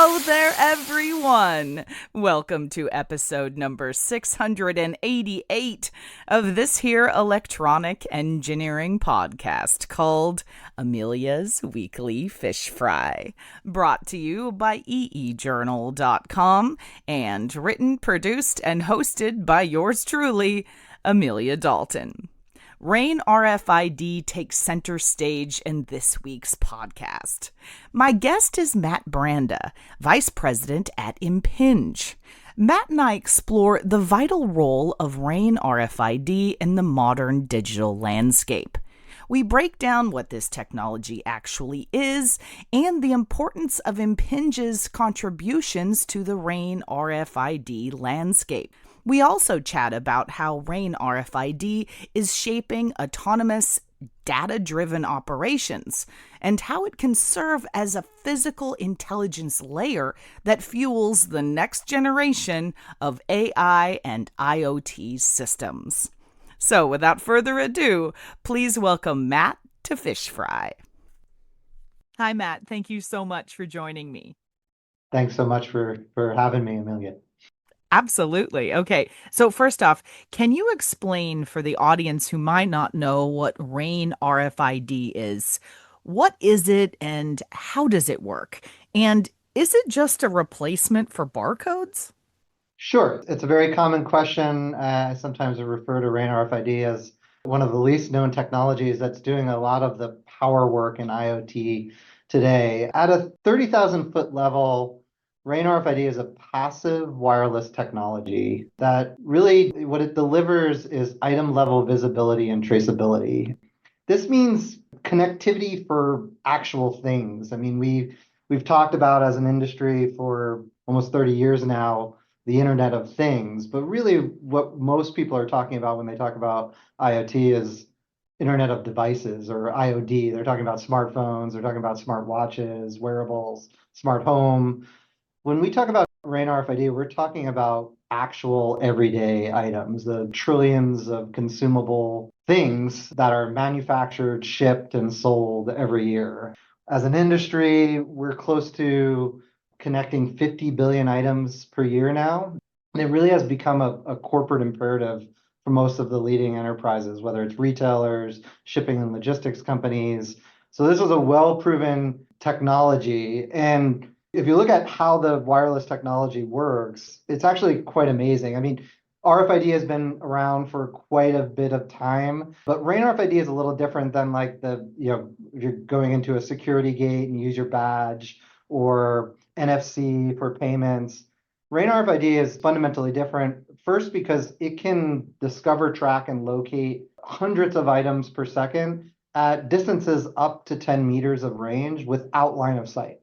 Hello there, everyone. Welcome to episode number 688 of this here electronic engineering podcast called Amelia's Weekly Fish Fry, brought to you by eejournal.com and written, produced, and hosted by yours truly, Amelia Dalton. RAIN RFID takes center stage in this week's podcast. My guest is Matt Branda, Vice President at Impinj. Matt and I explore the vital role of RAIN RFID in the modern digital landscape. We break down what this technology actually is and the importance of Impinj's contributions to the RAIN RFID landscape. We also chat about how RAIN RFID is shaping autonomous, data-driven operations and how it can serve as a physical intelligence layer that fuels the next generation of AI and IoT systems. So, without further ado, please welcome Matt to Fish Fry. Hi, Matt. Thank you so much for joining me. Thanks so much for having me, Amelia. Absolutely. Okay. So first off, can you explain for the audience who might not know what RAIN RFID is? What is it and how does it work? And is it just a replacement for barcodes? Sure. It's a very common question. I sometimes refer to RAIN RFID as one of the least known technologies that's doing a lot of the power work in IoT today. At a 30,000 foot level, RAIN RFID is a passive wireless technology that really what it delivers is item level visibility and traceability. This means connectivity for actual things. I mean, we've talked about as an industry for almost 30 years now the Internet of Things, but really what most people are talking about when they talk about IoT is Internet of Devices or IoD. They're talking about smartphones, they're talking about smart watches, wearables, smart home. When we talk about RAIN RFID, we're talking about actual everyday items, the trillions of consumable things that are manufactured, shipped, and sold every year. As an industry, we're close to connecting 50 billion items per year now. And it really has become a corporate imperative for most of the leading enterprises, whether it's retailers, shipping and logistics companies. So this is a well-proven technology. And if you look at how the wireless technology works, it's actually quite amazing. I mean, RFID has been around for quite a bit of time, but RAIN RFID is a little different than like if you're going into a security gate and use your badge or NFC for payments. RAIN RFID is fundamentally different. First, because it can discover, track, and locate hundreds of items per second at distances up to 10 meters of range without line of sight.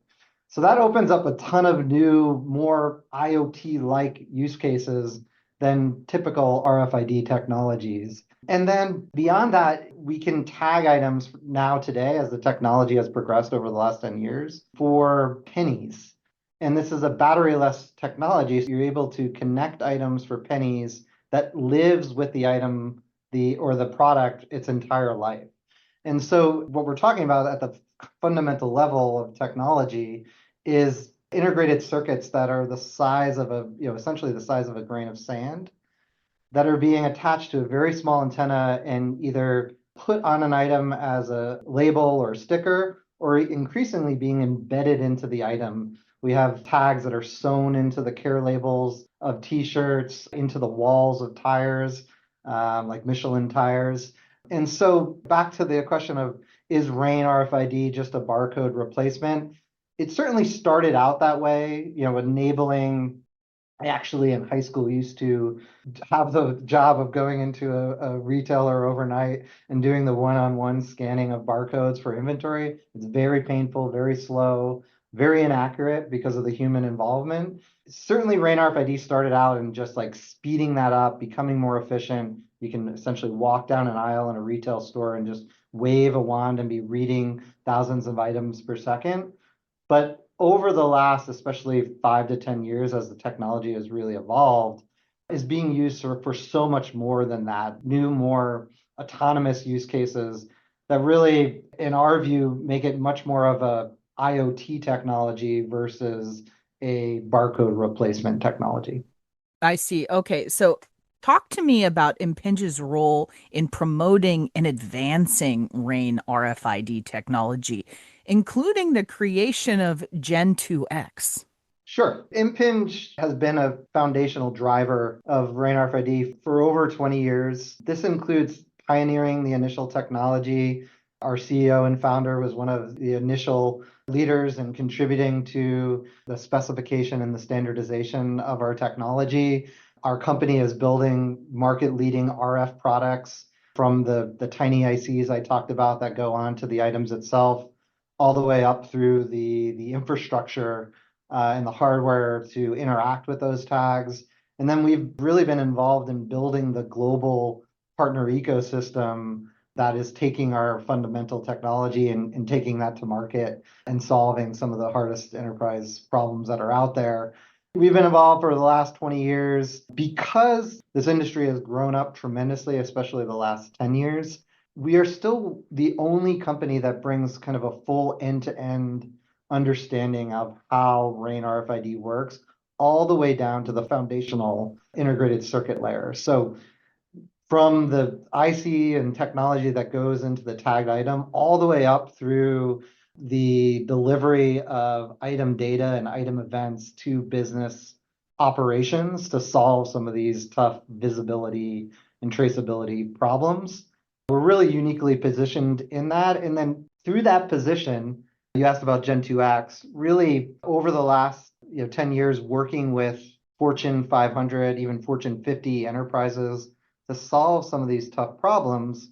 So that opens up a ton of new, more IoT-like use cases than typical RFID technologies. And then beyond that, we can tag items now today as the technology has progressed over the last 10 years for pennies. And this is a battery-less technology. So you're able to connect items for pennies that lives with the item, or the product its entire life. And so what we're talking about at the fundamental level of technology is integrated circuits that are the size of essentially the size of a grain of sand that are being attached to a very small antenna and either put on an item as a label or sticker, or increasingly being embedded into the item. We have tags that are sewn into the care labels of t-shirts, into the walls of tires, like Michelin tires. And so back to the question of, is RAIN RFID just a barcode replacement? It certainly started out that way, enabling. I actually in high school used to have the job of going into a retailer overnight and doing the one-on-one scanning of barcodes for inventory. It's very painful, very slow, very inaccurate because of the human involvement. Certainly RAIN RFID started out in just like speeding that up, becoming more efficient. You can essentially walk down an aisle in a retail store and just wave a wand and be reading thousands of items per second. But over the last, especially 5 to 10 years, as the technology has really evolved, is being used for so much more than that. New, more autonomous use cases that really, in our view, make it much more of a IoT technology versus a barcode replacement technology. I see. Okay. So talk to me about Impinj's role in promoting and advancing RAIN RFID technology, including the creation of Gen 2X. Sure. Impinj has been a foundational driver of RAIN RFID for over 20 years. This includes pioneering the initial technology. Our CEO and founder was one of the initial leaders in contributing to the specification and the standardization of our technology. Our company is building market-leading RF products from the tiny ICs I talked about that go on to the items itself, all the way up through the infrastructure and the hardware to interact with those tags. And then we've really been involved in building the global partner ecosystem that is taking our fundamental technology and taking that to market and solving some of the hardest enterprise problems that are out there. We've been involved for the last 20 years because this industry has grown up tremendously, especially the last 10 years. We are still the only company that brings kind of a full end-to-end understanding of how RAIN RFID works, all the way down to the foundational integrated circuit layer. So from the IC and technology that goes into the tagged item, all the way up through the delivery of item data and item events to business operations to solve some of these tough visibility and traceability problems. We're really uniquely positioned in that. And then through that position, you asked about Gen 2X, really over the last 10 years working with Fortune 500, even Fortune 50 enterprises to solve some of these tough problems.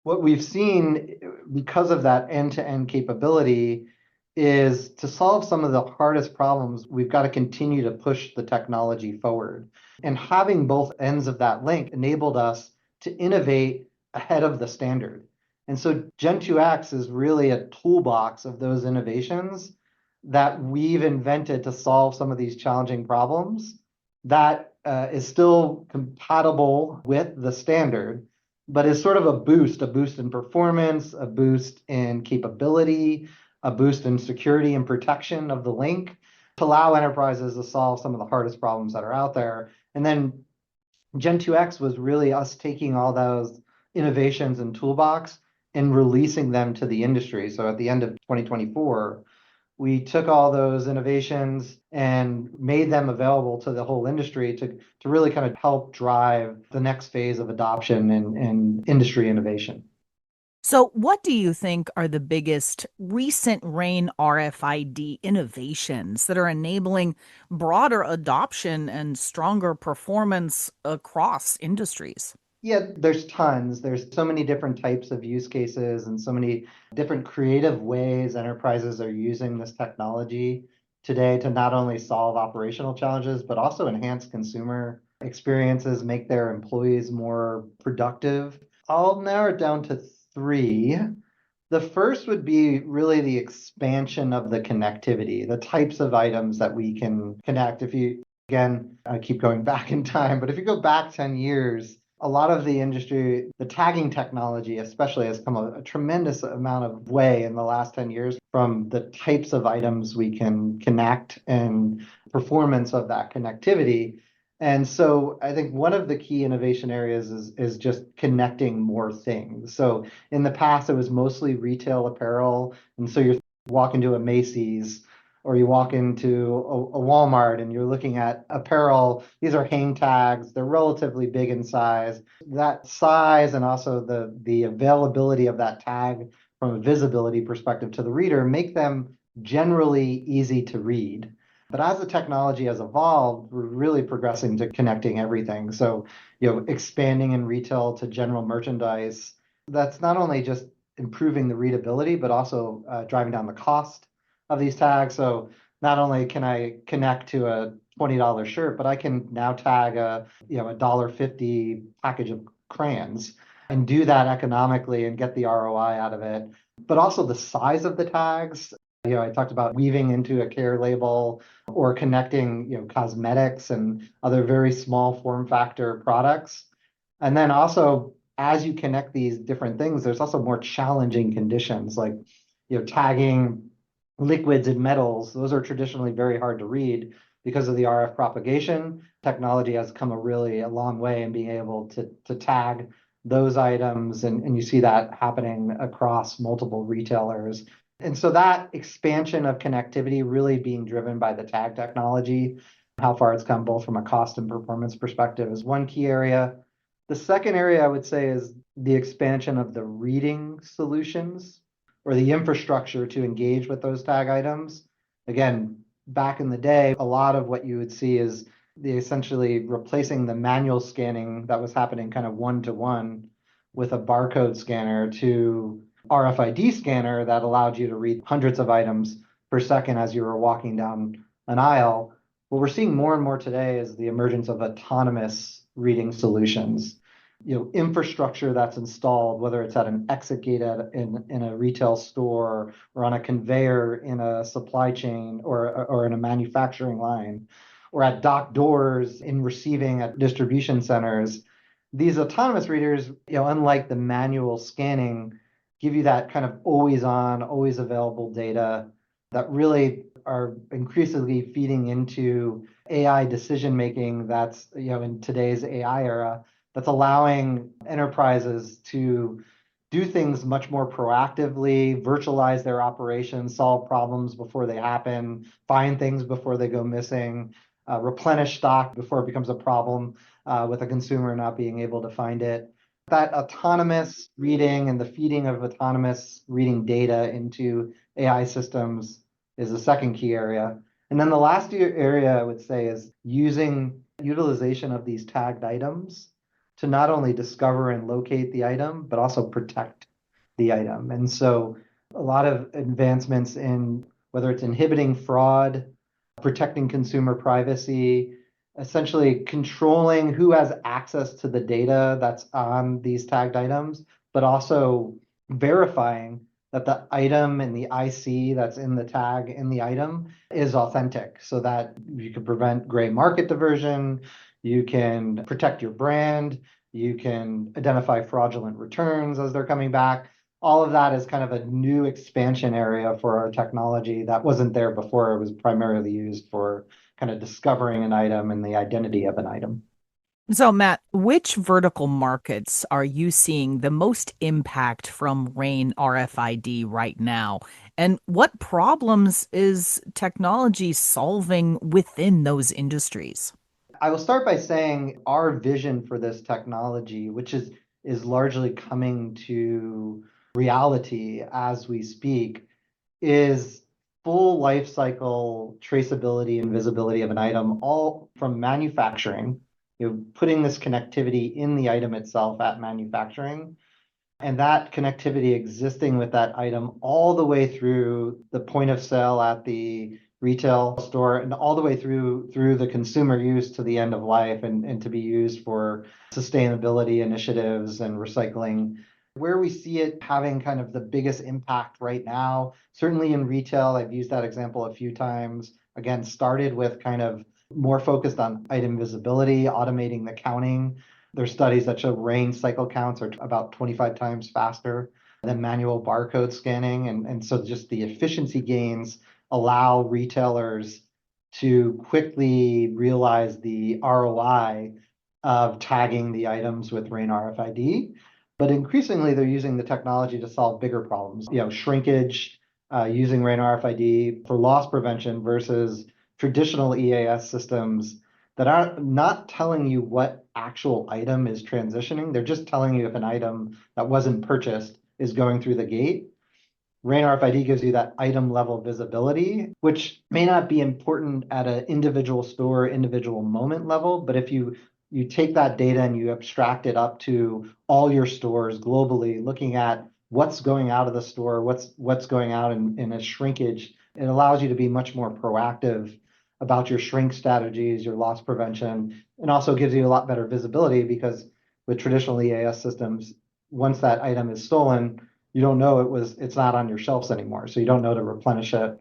What we've seen because of that end-to-end capability is to solve some of the hardest problems, we've got to continue to push the technology forward. And having both ends of that link enabled us to innovate ahead of the standard. And so Gen 2X is really a toolbox of those innovations that we've invented to solve some of these challenging problems that is still compatible with the standard, but is sort of a boost in performance, a boost in capability, a boost in security and protection of the link to allow enterprises to solve some of the hardest problems that are out there. And then Gen 2X was really us taking all those innovations and toolbox and releasing them to the industry. So at the end of 2024, we took all those innovations and made them available to the whole industry to really kind of help drive the next phase of adoption and industry innovation. So, what do you think are the biggest recent RAIN RFID innovations that are enabling broader adoption and stronger performance across industries? Yeah, there's tons. There's so many different types of use cases and so many different creative ways enterprises are using this technology today to not only solve operational challenges, but also enhance consumer experiences, make their employees more productive. I'll narrow it down to three. The first would be really the expansion of the connectivity, the types of items that we can connect. If you, again, I keep going back in time, but if you go back 10 years, a lot of the industry, the tagging technology especially, has come a tremendous amount of way in the last 10 years from the types of items we can connect and performance of that connectivity. And so I think one of the key innovation areas is just connecting more things. So in the past, it was mostly retail apparel. And so you're walking to a Macy's or you walk into a Walmart and you're looking at apparel. These are hang tags. They're relatively big in size. That size and also the availability of that tag from a visibility perspective to the reader make them generally easy to read. But as the technology has evolved, we're really progressing to connecting everything. So, expanding in retail to general merchandise, that's not only just improving the readability, but also driving down the cost of these tags. So not only can I connect to a $20 shirt, but I can now tag a $1.50 package of crayons and do that economically and get the ROI out of it. But also the size of the tags. I talked about weaving into a care label or connecting, cosmetics and other very small form factor products. And then also, as you connect these different things, there's also more challenging conditions like, tagging liquids and metals, those are traditionally very hard to read because of the RF propagation. Technology has come a long way in being able to tag those items, and you see that happening across multiple retailers. And so that expansion of connectivity really being driven by the tag technology, how far it's come both from a cost and performance perspective is one key area. The second area I would say is the expansion of the reading solutions or the infrastructure to engage with those tag items. Again, back in the day, a lot of what you would see is the essentially replacing the manual scanning that was happening kind of one to one with a barcode scanner to RFID scanner that allowed you to read hundreds of items per second as you were walking down an aisle. What we're seeing more and more today is the emergence of autonomous reading solutions. Infrastructure that's installed, whether it's at an exit gate in a retail store or on a conveyor in a supply chain or in a manufacturing line, or at dock doors in receiving at distribution centers. These autonomous readers, unlike the manual scanning, give you that kind of always on, always available data that really are increasingly feeding into AI decision making that's, in today's AI era, that's allowing enterprises to do things much more proactively, virtualize their operations, solve problems before they happen, find things before they go missing, replenish stock before it becomes a problem with a consumer not being able to find it. That autonomous reading and the feeding of autonomous reading data into AI systems is the second key area. And then the last area I would say is using utilization of these tagged items to not only discover and locate the item, but also protect the item. And so a lot of advancements in whether it's inhibiting fraud, protecting consumer privacy, essentially controlling who has access to the data that's on these tagged items, but also verifying that the item and the IC that's in the tag in the item is authentic so that you can prevent gray market diversion, you can protect your brand, you can identify fraudulent returns as they're coming back. All of that is kind of a new expansion area for our technology that wasn't there before. It was primarily used for kind of discovering an item and the identity of an item. So, Matt, which vertical markets are you seeing the most impact from RAIN RFID right now? And what problems is technology solving within those industries? I will start by saying our vision for this technology, which is largely coming to reality as we speak, is full life cycle traceability and visibility of an item, all from manufacturing, putting this connectivity in the item itself at manufacturing, and that connectivity existing with that item all the way through the point of sale at the retail store and all the way through the consumer use to the end of life and to be used for sustainability initiatives and recycling. Where we see it having kind of the biggest impact right now, certainly in retail, I've used that example a few times. Again, started with kind of more focused on item visibility, automating the counting. There's studies that show RAIN cycle counts are about 25 times faster than manual barcode scanning. And so just the efficiency gains allow retailers to quickly realize the ROI of tagging the items with RAIN RFID. But increasingly, they're using the technology to solve bigger problems, shrinkage, using RAIN RFID for loss prevention versus traditional EAS systems that are not telling you what actual item is transitioning. They're just telling you if an item that wasn't purchased is going through the gate. RAIN RFID gives you that item level visibility, which may not be important at an individual store, individual moment level, but if you take that data and you abstract it up to all your stores globally, looking at what's going out of the store, what's going out in a shrinkage, it allows you to be much more proactive about your shrink strategies, your loss prevention, and also gives you a lot better visibility because with traditional EAS systems, once that item is stolen, you don't know it's not on your shelves anymore. So you don't know to replenish it.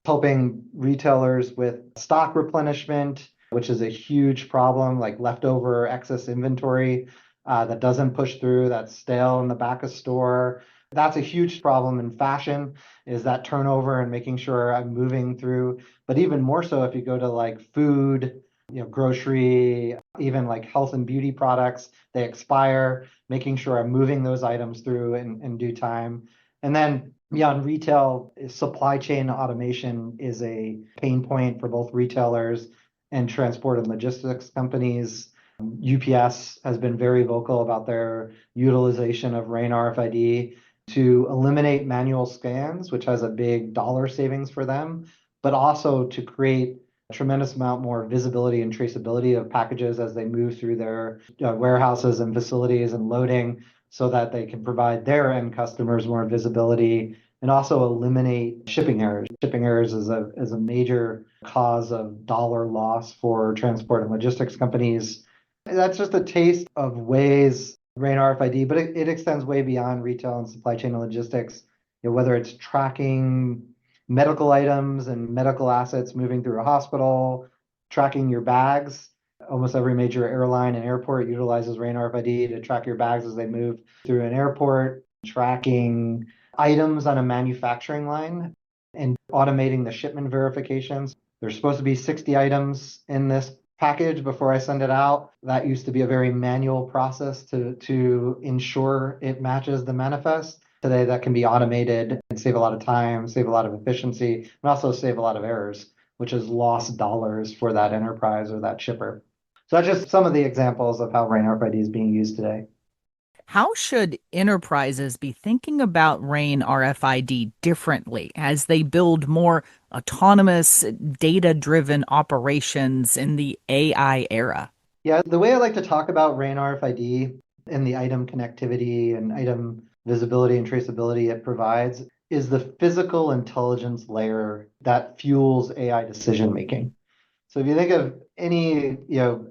Helping retailers with stock replenishment, which is a huge problem, like leftover excess inventory that doesn't push through, that's stale in the back of store. That's a huge problem in fashion, is that turnover and making sure I'm moving through. But even more so if you go to like food, grocery, even like health and beauty products, they expire, making sure I'm moving those items through in due time. And then beyond retail, supply chain automation is a pain point for both retailers and transport and logistics companies. UPS has been very vocal about their utilization of RAIN RFID to eliminate manual scans, which has a big dollar savings for them, but also to create a tremendous amount more visibility and traceability of packages as they move through their warehouses and facilities and loading so that they can provide their end customers more visibility and also eliminate shipping errors. Shipping errors is a major cause of dollar loss for transport and logistics companies. That's just a taste of ways RAIN RFID, but it extends way beyond retail and supply chain and logistics. Whether it's tracking medical items and medical assets moving through a hospital, tracking your bags. Almost every major airline and airport utilizes RAIN RFID to track your bags as they move through an airport, tracking items on a manufacturing line and automating the shipment verifications. There's supposed to be 60 items in this package before I send it out. That used to be a very manual process to ensure it matches the manifest. Today, that can be automated and save a lot of time, save a lot of efficiency, and also save a lot of errors, which is lost dollars for that enterprise or that shipper. So that's just some of the examples of how RAIN RFID is being used today. How should enterprises be thinking about RAIN RFID differently as they build more autonomous, data-driven operations in the AI era? Yeah, the way I like to talk about RAIN RFID and the item connectivity and item visibility and traceability it provides is the physical intelligence layer that fuels AI decision making. So if you think of any,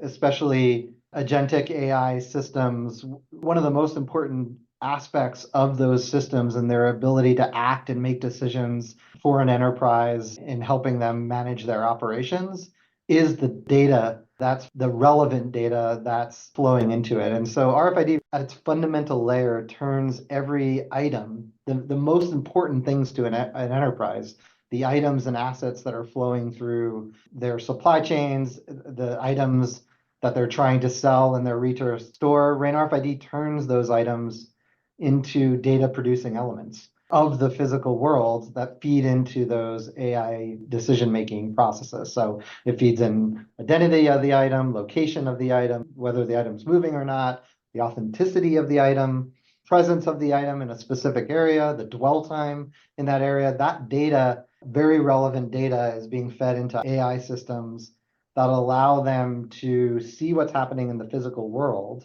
especially agentic AI systems, one of the most important aspects of those systems and their ability to act and make decisions for an enterprise in helping them manage their operations is the data that's the relevant data that's flowing into it. And so RFID at its fundamental layer turns every item, the most important things to an enterprise, the items and assets that are flowing through their supply chains, the items that they're trying to sell in their retail store. RAIN RFID turns those items into data producing elements of the physical world that feed into those AI decision-making processes. So it feeds in identity of the item, location of the item, whether the item's moving or not, the authenticity of the item, presence of the item in a specific area, the dwell time in that area. That data, very relevant data, is being fed into AI systems that allow them to see what's happening in the physical world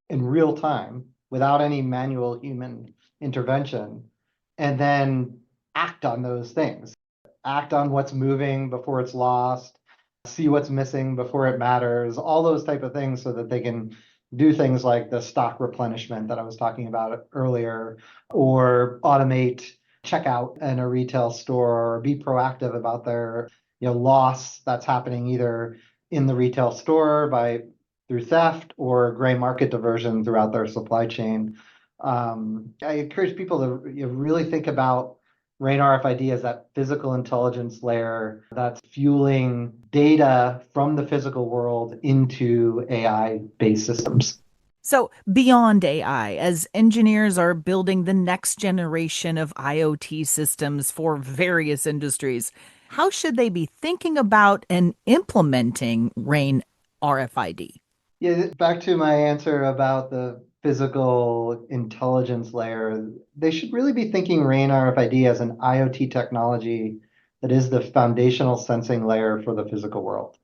in real time without any manual human intervention, and then act on those things. Act on what's moving before it's lost, see what's missing before it matters, all those type of things so that they can do things like the stock replenishment that I was talking about earlier, or automate checkout in a retail store, or be proactive about their loss that's happening either in the retail store through theft or gray market diversion throughout their supply chain. I encourage people to really think about RAIN RFID as that physical intelligence layer that's fueling data from the physical world into AI-based systems. So, beyond AI, as engineers are building the next generation of IoT systems for various industries, how should they be thinking about and implementing RAIN RFID? Yeah, back to my answer about the physical intelligence layer, they should really be thinking RAIN RFID as an IoT technology that is the foundational sensing layer for the physical world.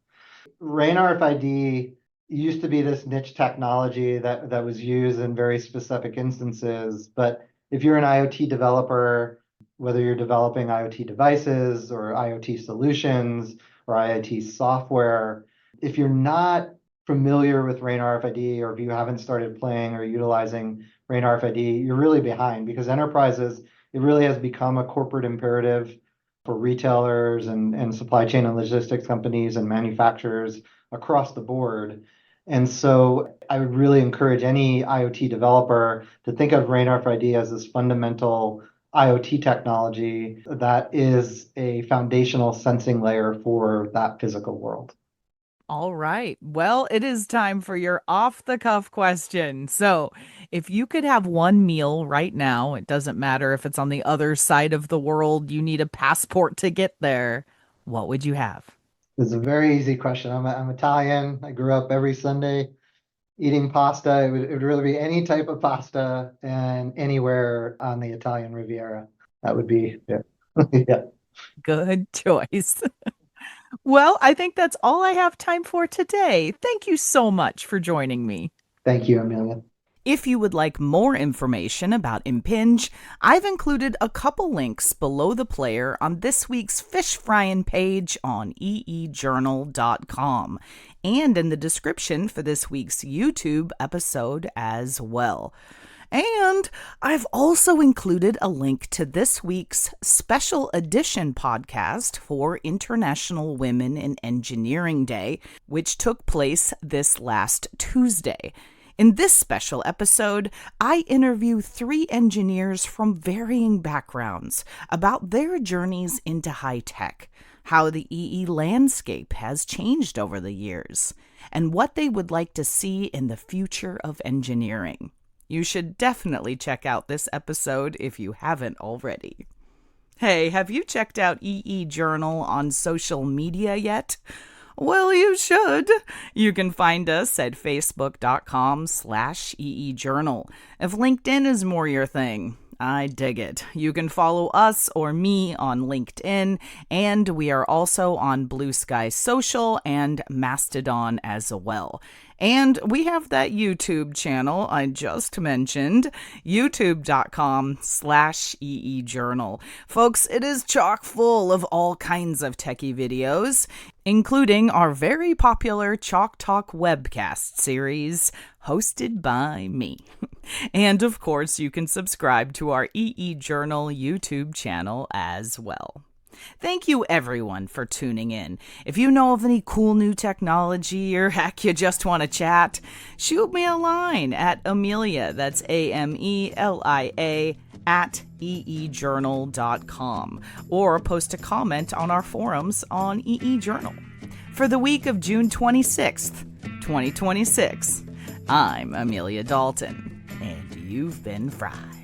RAIN RFID used to be this niche technology that was used in very specific instances. But if you're an IoT developer, whether you're developing IoT devices or IoT solutions or IoT software, if you're not familiar with RAIN RFID or if you haven't started playing or utilizing RAIN RFID, you're really behind because enterprises, it really has become a corporate imperative for retailers and supply chain and logistics companies and manufacturers across the board. And so I would really encourage any IoT developer to think of RAIN RFID as this fundamental IoT technology that is a foundational sensing layer for that physical world. All right. Well, it is time for your off the cuff question. So, if you could have one meal right now, it doesn't matter if it's on the other side of the world, you need a passport to get there, what would you have? It's a very easy question. I'm Italian. I grew up every Sunday eating pasta. It would really be any type of pasta and anywhere on the Italian Riviera. That would be it. Yeah. Good choice. Well, I think that's all I have time for today. Thank you so much for joining me. Thank you, Amelia. If you would like more information about Impinj, I've included a couple links below the player on this week's fish frying page on eejournal.com and in the description for this week's YouTube episode as well. And I've also included a link to this week's special edition podcast for International Women in Engineering Day, which took place this last Tuesday. In this special episode, I interview 3 engineers from varying backgrounds about their journeys into high tech, how the EE landscape has changed over the years, and what they would like to see in the future of engineering. You should definitely check out this episode if you haven't already. Hey, have you checked out EE Journal on social media yet? Well, you should. You can find us at facebook.com/EEJournal. If LinkedIn is more your thing, I dig it. You can follow us or me on LinkedIn, and we are also on Blue Sky Social and Mastodon as well. And we have that YouTube channel I just mentioned, youtube.com/EEJournal. Folks, it is chock full of all kinds of techie videos, including our very popular Chalk Talk webcast series, hosted by me. And of course, you can subscribe to our EE Journal YouTube channel as well. Thank you, everyone, for tuning in. If you know of any cool new technology or heck, you just want to chat, shoot me a line at Amelia, that's AMELIA, at eejournal.com, or post a comment on our forums on EE Journal. For the week of June 26th, 2026, I'm Amelia Dalton, and you've been fried.